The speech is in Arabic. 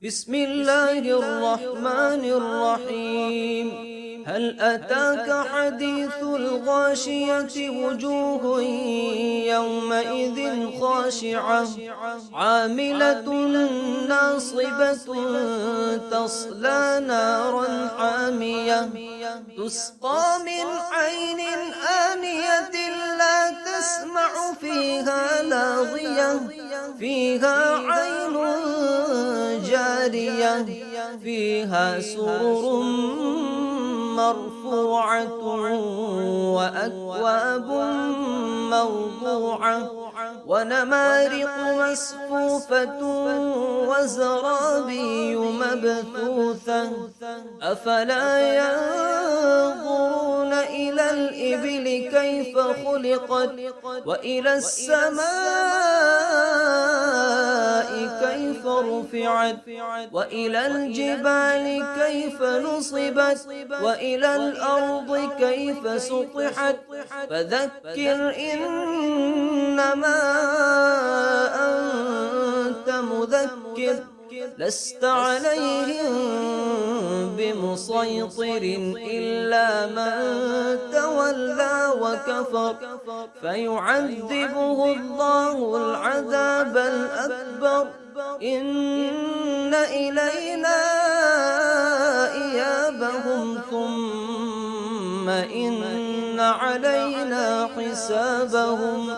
بسم الله الرحمن الرحيم. هل أتاك حديث الغاشية؟ وجوه يومئذ خاشعة عاملة ناصبة تصلى نارا حامية تسقى من عين آنية لا تسمع فيها لاغية فيها عين جارية فيها سرر مرفوعة وأكواب موضوعة ونمارق مصفوفة وزرابي مبثوثة أفلا ينظرون إلى الإبل كيف خلقت وإلى السماء كيف رفعت وإلى الجبال كيف نصبت وإلى الأرض كيف سطحت فذكر إنما أنت مذكر لست عليهم بمسيطر إلا من تولى وكفر فيعذبه الله العذاب الأكبر إن إلينا إيابهم ثم إن علينا حسابهم